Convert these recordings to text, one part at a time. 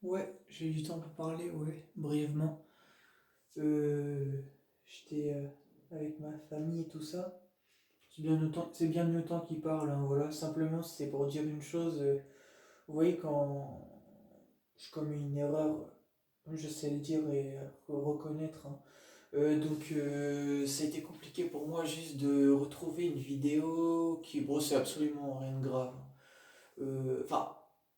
Ouais, j'ai eu du temps pour parler, ouais, brièvement. Euh, J'étais avec ma famille et tout ça. C'est bien de temps qu'il parle, hein, voilà. Simplement, c'est pour dire une chose. Vous voyez, quand je commets une erreur, je sais le dire et reconnaître, hein. Ça a été compliqué pour moi juste de retrouver une vidéo qui, bon, c'est absolument rien de grave, hein. Enfin,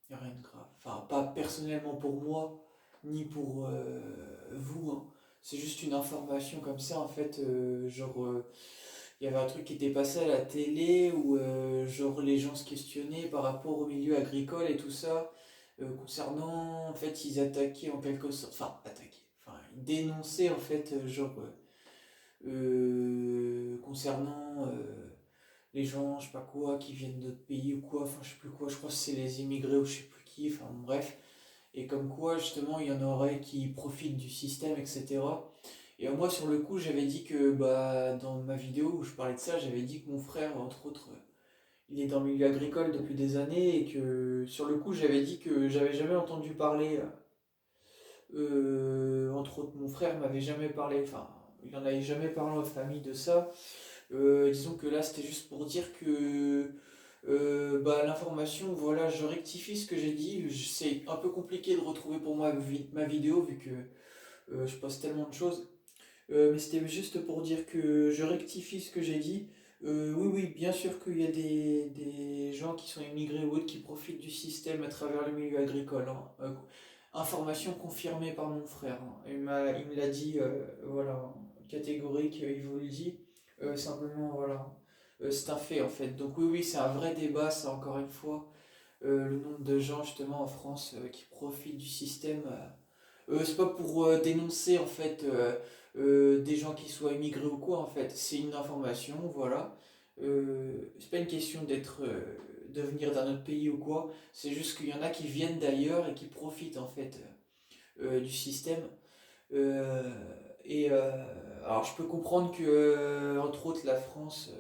il n'y a rien de grave. Enfin, pas personnellement pour moi, ni pour vous, hein. C'est juste une information comme ça, en fait. Il y avait un truc qui était passé à la télé où, genre, les gens se questionnaient par rapport au milieu agricole et tout ça, concernant, en fait, ils attaquaient en quelque sorte. Enfin, attaquaient. Enfin, ils dénonçaient, en fait, concernant. Les gens, je sais pas quoi, qui viennent d'autres pays ou quoi, enfin je sais plus quoi, je crois que c'est les immigrés ou je sais plus qui, enfin bref. Et comme quoi justement il y en aurait qui profitent du système, etc. Et moi sur le coup j'avais dit que bah dans ma vidéo où je parlais de ça, j'avais dit que mon frère, entre autres, il est dans le milieu agricole depuis des années et que sur le coup j'avais dit que j'avais jamais entendu parler, entre autres mon frère m'avait jamais parlé, enfin il en avait jamais parlé en famille de ça. Disons que là, c'était juste pour dire que bah, l'information, voilà, je rectifie ce que j'ai dit. C'est un peu compliqué de retrouver pour moi ma vidéo vu que je poste tellement de choses. Mais c'était juste pour dire que je rectifie ce que j'ai dit. Oui, oui, bien sûr qu'il y a des gens qui sont immigrés ou autres qui profitent du système à travers le milieu agricole, hein. Information confirmée par mon frère, hein. Il me l'a dit, voilà, catégorique, il vous le dit. Simplement, voilà. C'est un fait en fait. Donc oui, oui, c'est un vrai débat, ça encore une fois. Le nombre de gens justement en France qui profitent du système. C'est pas pour dénoncer en fait des gens qui soient immigrés ou quoi en fait. C'est une information, voilà. C'est pas une question de venir d'un autre pays ou quoi. C'est juste qu'il y en a qui viennent d'ailleurs et qui profitent en fait du système. Euh, alors je peux comprendre que entre autres la France,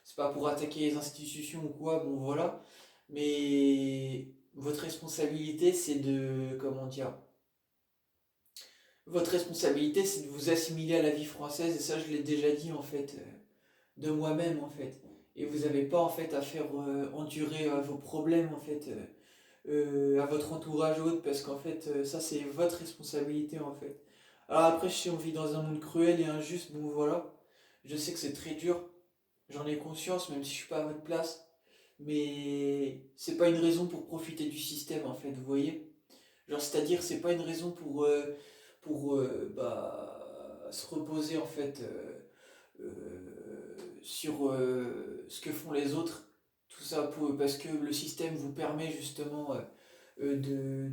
c'est pas pour attaquer les institutions ou quoi, bon voilà. Mais votre responsabilité c'est de, comment dire, votre responsabilité, c'est de vous assimiler à la vie française, et ça, je l'ai déjà dit, en fait, de moi-même, en fait. Et vous n'avez pas, en fait, à faire endurer vos problèmes, en fait, à votre entourage ou autre, parce qu'en fait, ça, c'est votre responsabilité, en fait. Alors après, si on vit dans un monde cruel et injuste, bon, voilà. Je sais que c'est très dur, j'en ai conscience, même si je suis pas à votre place. Mais c'est pas une raison pour profiter du système, en fait, vous voyez? Genre, c'est-à-dire, c'est pas une raison pour bah, se reposer en fait sur ce que font les autres. Tout ça parce que le système vous permet justement de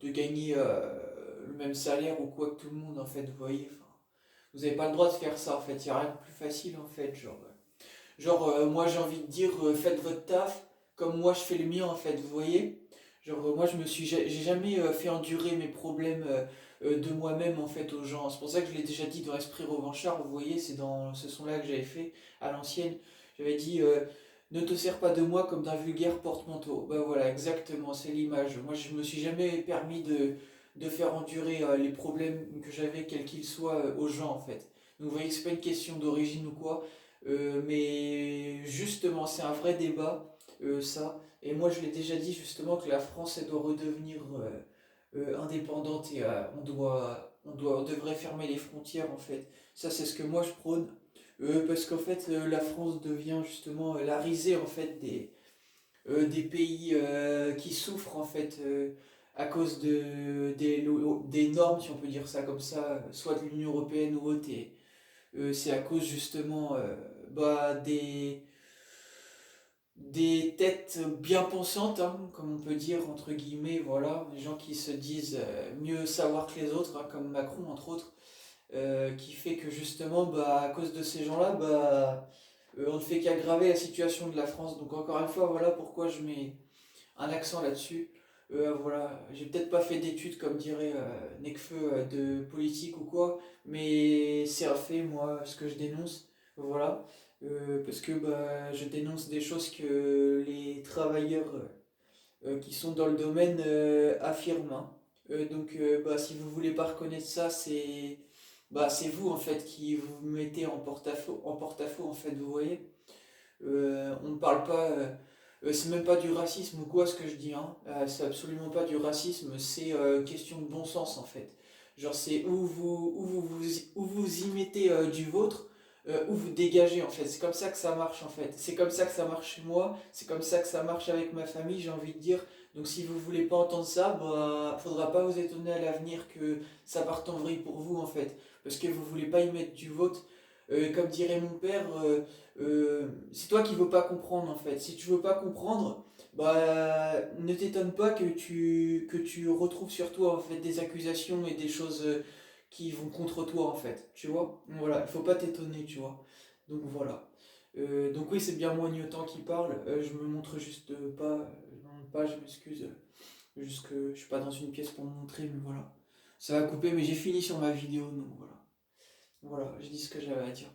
gagner le même salaire ou quoi que tout le monde en fait, vous voyez. Enfin, vous n'avez pas le droit de faire ça en fait, il n'y a rien de plus facile en fait. Moi j'ai envie de dire, faites votre taf comme moi je fais le mien en fait, vous voyez. Moi j'ai jamais fait endurer mes problèmes de moi-même en fait aux gens. C'est pour ça que je l'ai déjà dit dans Esprit Revanchard, vous voyez, c'est dans ce son-là que j'avais fait à l'ancienne. J'avais dit, ne te sers pas de moi comme d'un vulgaire porte-manteau. Ben voilà, exactement, c'est l'image. Moi je me suis jamais permis de faire endurer les problèmes que j'avais, quels qu'ils soient, aux gens en fait. Donc vous voyez que c'est pas une question d'origine ou quoi. Mais justement, c'est un vrai débat, ça. Et moi, je l'ai déjà dit justement que la France, elle doit redevenir indépendante et on devrait fermer les frontières en fait. Ça, c'est ce que moi je prône. Parce qu'en fait, la France devient justement la risée en fait des pays qui souffrent en fait à cause des normes, si on peut dire ça comme ça, soit de l'Union Européenne ou autre. Et, c'est à cause justement bah, des têtes bien pensantes, hein, comme on peut dire, entre guillemets, voilà, des gens qui se disent mieux savoir que les autres, hein, comme Macron entre autres, qui fait que justement, bah, à cause de ces gens-là, bah, on ne fait qu'aggraver la situation de la France. Donc encore une fois, voilà pourquoi je mets un accent là-dessus. Voilà, j'ai peut-être pas fait d'études comme dirait Nekfeu de politique ou quoi, mais c'est un fait, moi, ce que je dénonce. Voilà. Parce que bah, je dénonce des choses que les travailleurs qui sont dans le domaine affirme, hein. Bah, si vous voulez pas reconnaître ça, c'est vous en fait qui vous mettez en porte-à-faux en fait, vous voyez. On ne parle pas, c'est même pas du racisme ou quoi ce que je dis, hein. C'est absolument pas du racisme, c'est question de bon sens en fait. Genre c'est où vous y mettez du vôtre, où vous dégagez en fait. C'est comme ça que ça marche en fait. C'est comme ça que ça marche chez moi, c'est comme ça que ça marche avec ma famille, j'ai envie de dire. Donc si vous voulez pas entendre ça, bah faudra pas vous étonner à l'avenir que ça parte en vrille pour vous en fait. Parce que vous voulez pas y mettre du vôtre. Comme dirait mon père, c'est toi qui veux pas comprendre en fait. Si tu veux pas comprendre, bah ne t'étonne pas que tu retrouves sur toi en fait des accusations et des choses qui vont contre toi en fait. Tu vois? Voilà, il faut pas t'étonner, tu vois. Donc voilà. Donc oui, c'est bien moi Newton qui parle. Je me montre juste pas, je me montre pas, je m'excuse. Juste que je suis pas dans une pièce pour me montrer, mais voilà. Ça va couper, mais j'ai fini sur ma vidéo, donc voilà. Voilà, j'ai dit ce que j'avais à dire.